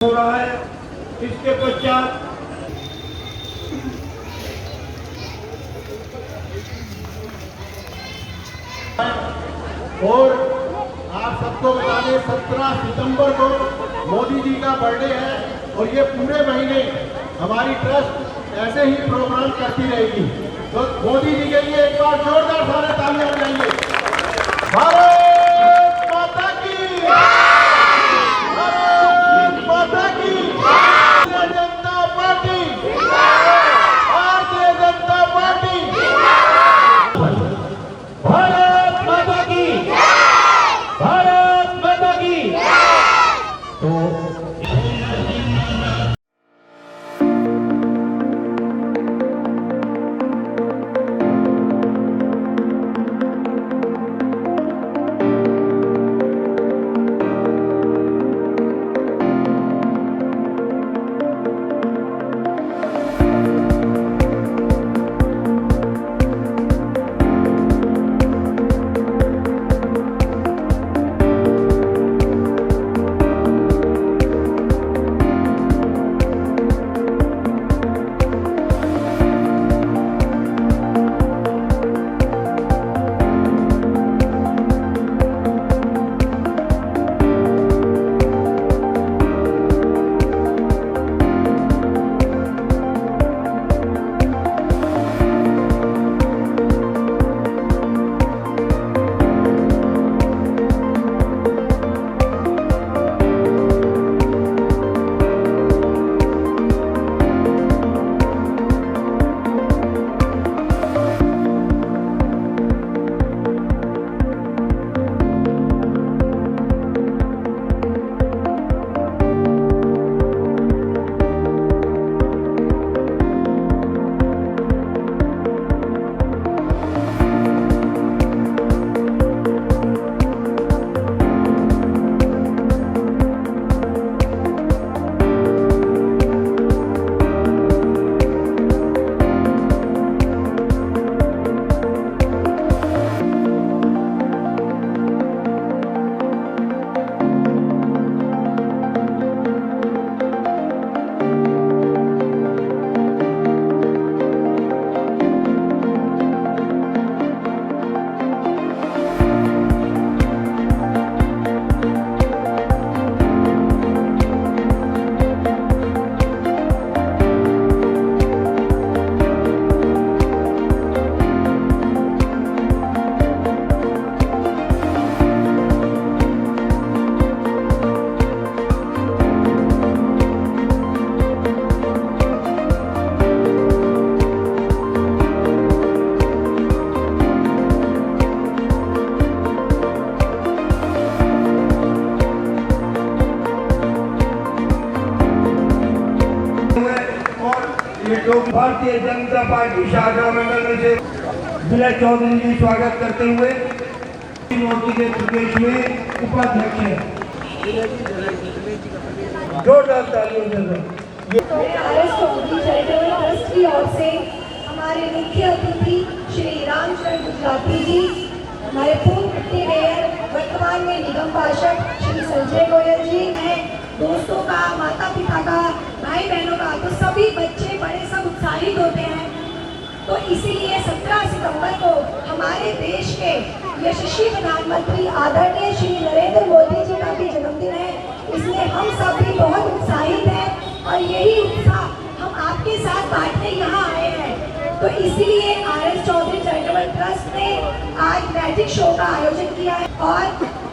हो रहा है। इसके पश्चात और आप सबको बता दें 17 सितंबर को मोदी जी का बर्थडे है और ये पूरे महीने हमारी ट्रस्ट ऐसे ही प्रोग्राम करती रहेगी। तो मोदी जी के लिए एक बार जोरदार सारे तालियां बजाइए। भारत माता की, भारत माता की, भारतीय जनता पार्टी, भारतीय जनता पार्टी, भारत माता की, भारत माता की। तो भारतीय जनता पार्टी शाखा मंडल में से विनय चौधरी जी स्वागत करते हुए मोदी के प्रदेश में उपाध्यक्ष हैं। जोरदार तालियों से आरएस चौधरी चैरिटेबल ट्रस्ट की ओर से हमारे मुख्य अतिथि श्री रामचंद्र गुजराती जी, हमारे पूर्व डिप्टी मेयर वर्तमान में निगम पार्षद श्री संजय गोयल जी हैं, दोस्तों का, माता पिता का, भाई बहनों का, तो सभी बच्चे बड़े सब उत्साहित होते हैं। तो इसीलिए 17 सितंबर को हमारे देश के यशस्वी प्रधानमंत्री आदरणीय श्री नरेंद्र मोदी जी का भी जन्मदिन है, इसलिए हम सब भी बहुत उत्साहित हैं और यही उत्साह हम आपके साथ बांटने यहाँ आए हैं। तो इसीलिए आरएस चौधरी चैरिटेबल ट्रस्ट ने आज मैजिक शो का आयोजन किया है और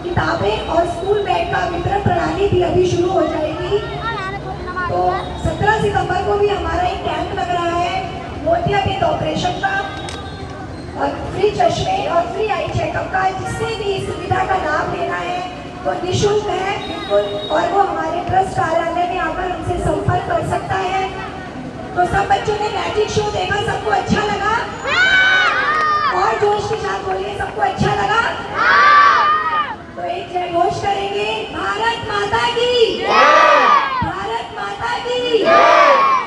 किताबें और स्कूल बैग का वितरण प्रणाली भी अभी शुरू हो जाएगी। तो 17 सितंबर को भी हमारा एक कैंप लग रहा है मोतियाबिंद ऑपरेशन का और फ्री चश्मे और फ्री आई चेकअप का, जिससे भी इस सुविधा का लाभ लेना है वो निःशुल्क है बिल्कुल, और वो हमारे ट्रस्ट कार्यालय में आकर हमसे संपर्क कर सकता है। तो सब बच्चों ने मैजिक शो देखा, सबको अच्छा लगा? और जोश के साथ बोलिए, सबको अच्छा लगा? तो एक जय घोष करेंगे, भारत माता की, भारत माता की,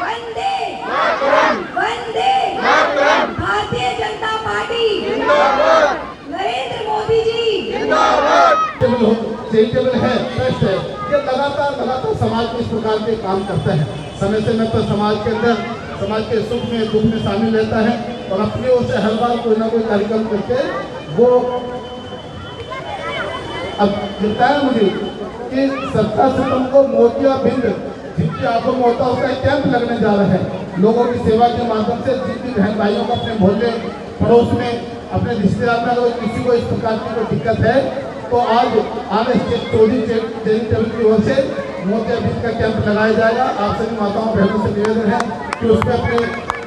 वंदे वंदे, भारतीय जनता पार्टी, नरेंद्र मोदी जी, चैरिटेबल है, ट्रस्ट है, ये लगातार समाज में इस प्रकार के काम करता है। समय समय पर समाज के अंदर, समाज के सुख में दुख में शामिल रहता है और अपनी ओर से हर बार कोई ना कोई कार्यक्रम करके वो अब लगता है मुझे कि 17 सितंबर को मोतियाबिंद जिनकी आंखों में होता है उसका एक कैंप लगने जा रहा है। लोगों की सेवा के माध्यम से जिन बहन भाइयों को अपने मोहल्ले पड़ोस में अपने रिश्तेदार में अगर किसी को इस प्रकार की कोई दिक्कत है तो आज RS चौधरी चैरिटेबल की ओर से मोतियाबिंद का कैंप लगाया जाएगा। आप सभी माताओं बहनों से निवेदन है कि उसमें अपने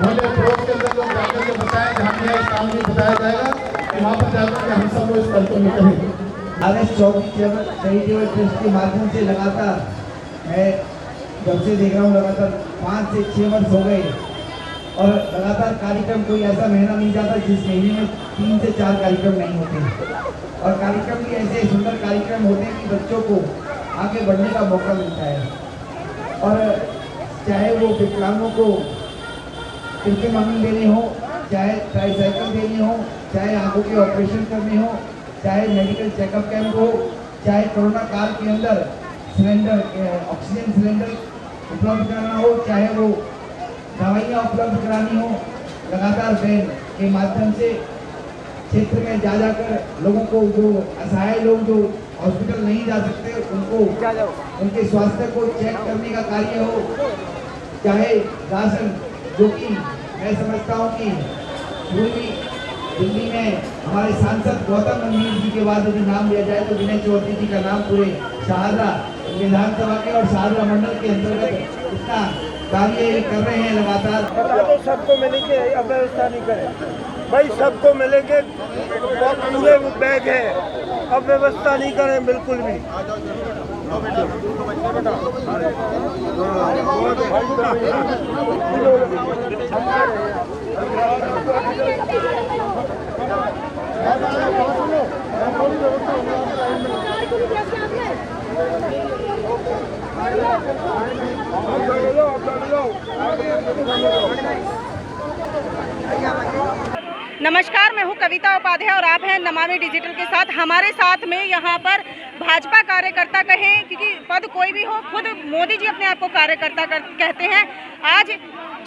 मोहल्ले पड़ोस के अंदर लोग जाकर के बताएं, जहाँ पे इस काम भी बताया जाएगा कि वहाँ पर जाकर के हम सब लोग इस कार्यक्रम में करेंगे। RS चौधरी चैरिटेबल ट्रस्ट के माध्यम से लगातार मैं जब से देख रहा हूँ लगातार 5 से 6 वर्ष हो गए और लगातार कार्यक्रम कोई ऐसा महीना नहीं जाता जिस महीने में 3 से 4 कार्यक्रम नहीं होते और कार्यक्रम भी ऐसे सुंदर कार्यक्रम होते हैं कि बच्चों को आगे बढ़ने का मौका मिलता है। और चाहे वो विकलांगों को तिरके मांगनी देनी हो, चाहे ट्राईसाइकिल देनी हो, चाहे आंखों के ऑपरेशन करने हो, चाहे मेडिकल चेकअप कैंप हो, चाहे कोरोना काल के अंदर सिलेंडर ऑक्सीजन सिलेंडर उपलब्ध कराना हो, चाहे वो दवाइयाँ उपलब्ध करानी हो, लगातार वैन के माध्यम से क्षेत्र में जा जाकर लोगों को, जो असहाय लोग जो हॉस्पिटल नहीं जा सकते उनको उनके स्वास्थ्य को चेक करने का कार्य हो, चाहे राशन, जो कि मैं समझता हूँ कि पूर्वी दिल्ली में हमारे सांसद गौतम गंभीर जी के बाद यदि नाम लिया जाए तो विनय चौधरी जी का नाम पूरे शाहदरा विधानसभा के और शाहदरा मंडल के अंतर्गत इतना कार्य कर रहे हैं लगातार। बता दो सबको मिलेंगे, अब व्यवस्था नहीं करें भाई, सबको मिलेंगे, पूरे बैग है, अब व्यवस्था नहीं करें बिल्कुल भी। नमस्कार, मैं हूं कविता उपाध्याय और आप हैं नमामि डिजिटल के साथ। हमारे साथ में यहाँ पर भाजपा कार्यकर्ता कहें, क्योंकि पद कोई भी हो, खुद मोदी जी अपने आप को कार्यकर्ता कहते हैं। आज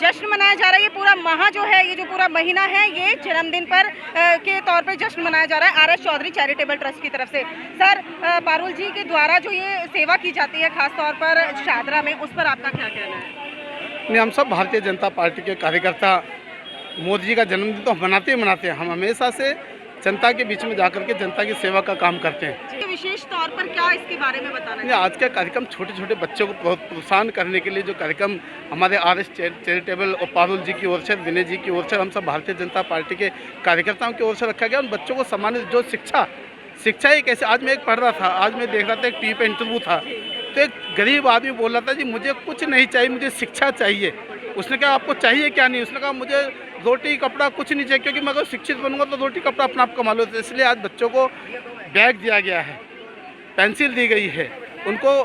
जश्न मनाया जा रहा है, ये पूरा माह जो है, ये जो पूरा महीना है, ये जन्मदिन पर के तौर पे जश्न मनाया जा रहा है RS चौधरी चैरिटेबल ट्रस्ट की तरफ से। सर, पारुल जी के द्वारा जो ये सेवा की जाती है खासतौर पर शाहदरा में, उस पर आपका क्या कहना है? नहीं, हम सब भारतीय जनता पार्टी के कार्यकर्ता मोदी जी का जन्मदिन तो मनाते ही मनाते हैं। हम हमेशा से जनता के बीच में जाकर के जनता की सेवा का काम करते हैं। विशेष तौर पर क्या इसके बारे में बताना है? आज का कार्यक्रम छोटे छोटे बच्चों को प्रोत्साहन करने के लिए जो कार्यक्रम हमारे RS चैरिटेबल और पारुल जी की ओर से, विनय जी की ओर से, हम सब भारतीय जनता पार्टी के कार्यकर्ताओं की ओर से रखा गया। उन बच्चों को सम्मानित, जो शिक्षा ही कैसे, आज मैं एक पढ़ रहा था, आज मैं देख रहा था, एक टीवी पे इंटरव्यू था, तो एक गरीब आदमी बोल रहा था जी मुझे कुछ नहीं चाहिए, मुझे शिक्षा चाहिए। उसने कहा आपको चाहिए क्या नहीं? उसने कहा मुझे रोटी कपड़ा कुछ नहीं चाहिए, क्योंकि मैं अगर शिक्षित बनूंगा तो रोटी कपड़ा अपना आप कमा लो। तो इसलिए आज बच्चों को बैग दिया गया है, पेंसिल दी गई है, उनको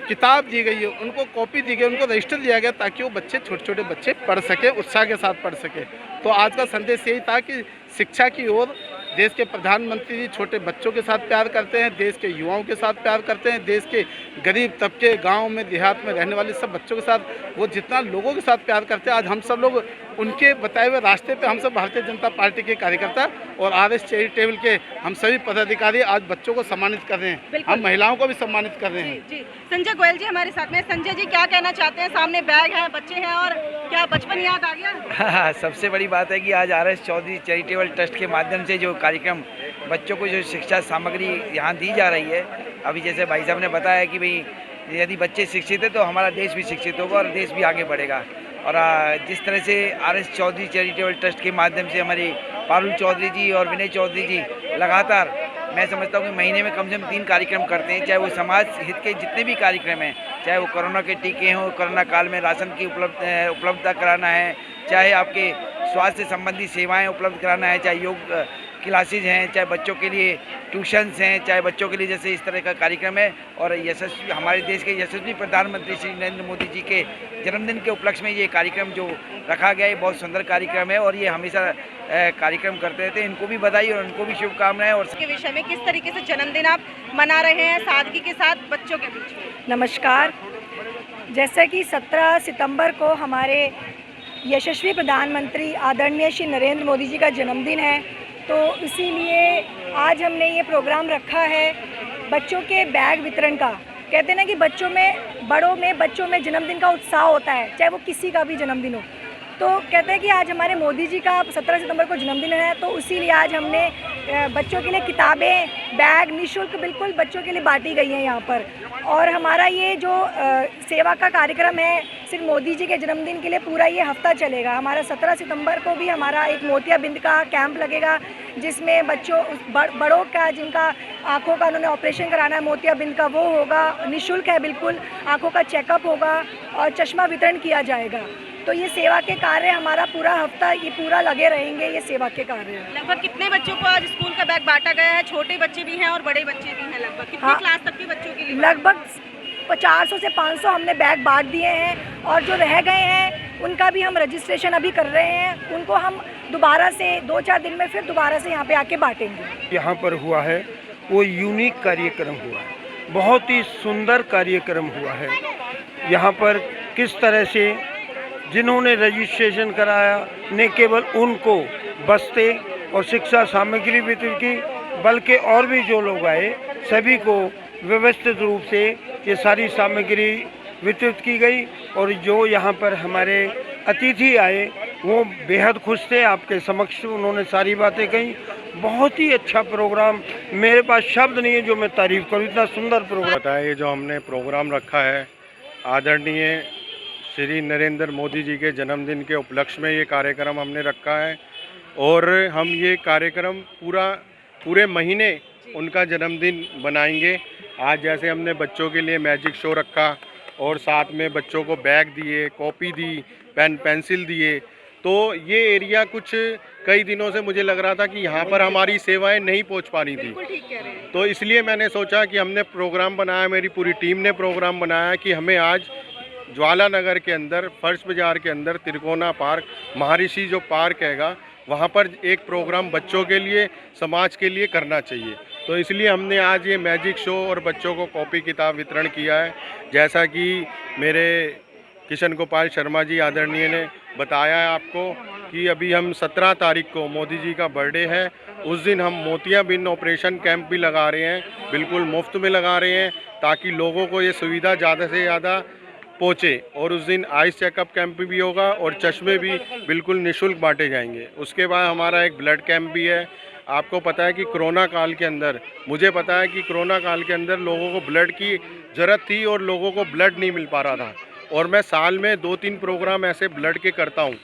किताब दी गई है, उनको कॉपी दी गई, उनको रजिस्टर दिया गया ताकि वो बच्चे, छोटे छोटे बच्चे पढ़ सके, उत्साह के साथ पढ़ सके। तो आज का संदेश यही था कि शिक्षा की ओर देश के प्रधानमंत्री जी छोटे बच्चों के साथ प्यार करते हैं, देश के युवाओं के साथ प्यार करते हैं, देश के गरीब तबके, गांव में देहात में रहने वाले सब बच्चों के साथ वो जितना लोगों के साथ प्यार करते हैं, आज हम सब लोग उनके बताए हुए रास्ते पे, हम सब भारतीय जनता पार्टी के कार्यकर्ता और RS चैरिटेबल के हम सभी पदाधिकारी आज बच्चों को सम्मानित कर रहे हैं। हम महिलाओं को भी सम्मानित कर रहे हैं। जी। संजय गोयल जी हमारे साथ में। संजय जी, क्या कहना चाहते हैं? सामने बैग है, बच्चे हैं, और क्या बचपन याद आ गया? हाँ, सबसे बड़ी बात है कि आज RS चौधरी चैरिटेबल ट्रस्ट के माध्यम से जो कार्यक्रम बच्चों को जो शिक्षा सामग्री यहाँ दी जा रही है, अभी जैसे भाई साहब ने बताया कि भाई यदि बच्चे शिक्षित है तो हमारा देश भी शिक्षित होगा और देश भी आगे बढ़ेगा। और जिस तरह से RS चौधरी चैरिटेबल ट्रस्ट के माध्यम से हमारी पारुल चौधरी जी और विनय चौधरी जी लगातार, मैं समझता हूँ कि महीने में कम से कम 3 कार्यक्रम करते हैं, चाहे वो समाज हित के जितने भी कार्यक्रम हैं, चाहे वो कोरोना के टीके हों, कोरोना काल में राशन की उपलब्धता कराना है, चाहे आपके स्वास्थ्य संबंधी सेवाएं उपलब्ध कराना है, चाहे योग क्लासेज हैं, चाहे बच्चों के लिए ट्यूशन्स हैं, चाहे बच्चों के लिए जैसे इस तरह का कार्यक्रम है। और यशस्वी, हमारे देश के यशस्वी प्रधानमंत्री श्री नरेंद्र मोदी जी के जन्मदिन के उपलक्ष्य में ये कार्यक्रम जो रखा गया है, बहुत सुंदर कार्यक्रम है और ये हमेशा कार्यक्रम करते रहते हैं। इनको भी बधाई और उनको भी शुभकामनाएं। और के विषय में किस तरीके से जन्मदिन आप मना रहे हैं सादगी के साथ बच्चों के बीच में? नमस्कार, जैसा कि 17 सितंबर को हमारे यशस्वी प्रधानमंत्री आदरणीय श्री नरेंद्र मोदी जी का जन्मदिन है, तो इसीलिए आज हमने ये प्रोग्राम रखा है बच्चों के बैग वितरण का। कहते हैं ना कि बच्चों में जन्मदिन का उत्साह होता है, चाहे वो किसी का भी जन्मदिन हो। तो कहते हैं कि आज हमारे मोदी जी का 17 सितंबर को जन्मदिन है, तो इसीलिए आज हमने बच्चों के लिए किताबें, बैग निःशुल्क बिल्कुल बच्चों के लिए बांटी गई हैं यहाँ पर। और हमारा ये जो सेवा का कार्यक्रम है सिर्फ मोदी जी के जन्मदिन के लिए पूरा ये हफ्ता चलेगा। हमारा 17 सितंबर को भी हमारा एक मोतियाबिंद का कैंप लगेगा, जिसमें बच्चों बड़ों का जिनका आँखों का उन्होंने ऑपरेशन कराना है मोतियाबिंद का, वो होगा, निःशुल्क है बिल्कुल। आँखों का चेकअप होगा और चश्मा वितरण किया जाएगा। तो ये सेवा के कार्य हमारा पूरा हफ्ता ये पूरा लगे रहेंगे, ये सेवा के कार्य। लगभग कितने बच्चों को आज स्कूल का बैग बांटा गया है? छोटे बच्चे भी हैं और बड़े बच्चे भी हैं। लगभग कितनी क्लास तक के बच्चों के लिए? लगभग 400 से 500 हमने बैग बांट दिए हैं, और जो रह गए हैं उनका भी हम रजिस्ट्रेशन अभी कर रहे हैं। उनको हम दोबारा से 2-4 दिन में फिर दोबारा से यहाँ पे आके बांटेंगे। यहाँ पर हुआ है वो यूनिक कार्यक्रम हुआ है, बहुत ही सुंदर कार्यक्रम हुआ है। यहाँ पर किस तरह से जिन्होंने रजिस्ट्रेशन कराया न केवल उनको बस्ते और शिक्षा सामग्री वितरित की, बल्कि और भी जो लोग आए सभी को व्यवस्थित रूप से ये सारी सामग्री वितरित की गई। और जो यहाँ पर हमारे अतिथि आए वो बेहद खुश थे, आपके समक्ष उन्होंने सारी बातें कही। बहुत ही अच्छा प्रोग्राम, मेरे पास शब्द नहीं है जो मैं तारीफ़ करूँ, इतना सुंदर प्रोग्राम बताया। ये जो हमने प्रोग्राम रखा है आदरणीय श्री नरेंद्र मोदी जी के जन्मदिन के उपलक्ष्य में ये कार्यक्रम हमने रखा है, और हम ये कार्यक्रम पूरे महीने उनका जन्मदिन बनाएंगे। आज जैसे हमने बच्चों के लिए मैजिक शो रखा और साथ में बच्चों को बैग दिए, कॉपी दी, पेन पेंसिल दिए, तो ये एरिया कुछ कई दिनों से मुझे लग रहा था कि यहाँ पर हमारी सेवाएं नहीं पहुँच पा रही थी। तो इसलिए मैंने सोचा कि हमने प्रोग्राम बनाया, मेरी पूरी टीम ने प्रोग्राम बनाया कि हमें आज ज्वाला नगर के अंदर फर्श बाज़ार के अंदर तिरकोना पार्क, महर्षि जो पार्क हैगा, वहाँ पर एक प्रोग्राम बच्चों के लिए, समाज के लिए करना चाहिए। तो इसलिए हमने आज ये मैजिक शो और बच्चों को कॉपी किताब वितरण किया है। जैसा कि मेरे किशन गोपाल शर्मा जी आदरणीय ने बताया है आपको कि अभी हम 17 तारीख को मोदी जी का बर्थडे है, उस दिन हम मोतियाबिंद ऑपरेशन कैंप भी लगा रहे हैं, बिल्कुल मुफ्त में लगा रहे हैं, ताकि लोगों को ये सुविधा ज़्यादा से ज़्यादा पहुँचे। और उस दिन आइस चेकअप कैंप भी होगा और चश्मे भी बिल्कुल निःशुल्क बांटे जाएंगे। उसके बाद हमारा एक ब्लड कैंप भी है। आपको पता है कि कोरोना काल के अंदर, मुझे पता है कि कोरोना काल के अंदर लोगों को ब्लड की ज़रूरत थी और लोगों को ब्लड नहीं मिल पा रहा था, और मैं साल में 2-3 प्रोग्राम ऐसे ब्लड के करता हूँ।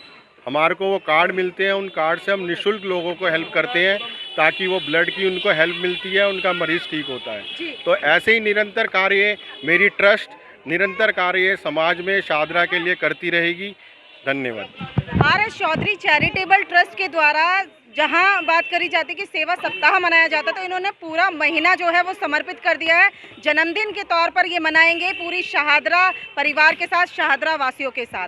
हमारे को वो कार्ड मिलते हैं, उन कार्ड से हम निःशुल्क लोगों को हेल्प करते हैं, ताकि वो ब्लड की उनको हेल्प मिलती है, उनका मरीज़ ठीक होता है। तो ऐसे ही निरंतर कार्य मेरी ट्रस्ट निरंतर कार्य समाज में शादरा के लिए करती रहेगी। धन्यवाद। आर.एस. चौधरी चैरिटेबल ट्रस्ट के द्वारा जहां बात करी जाती है कि सेवा सप्ताह मनाया जाता है, तो इन्होंने पूरा महीना जो है वो समर्पित कर दिया है। जन्मदिन के तौर पर ये मनाएंगे पूरी शाहदरा परिवार के साथ, शाहदरा वासियों के साथ।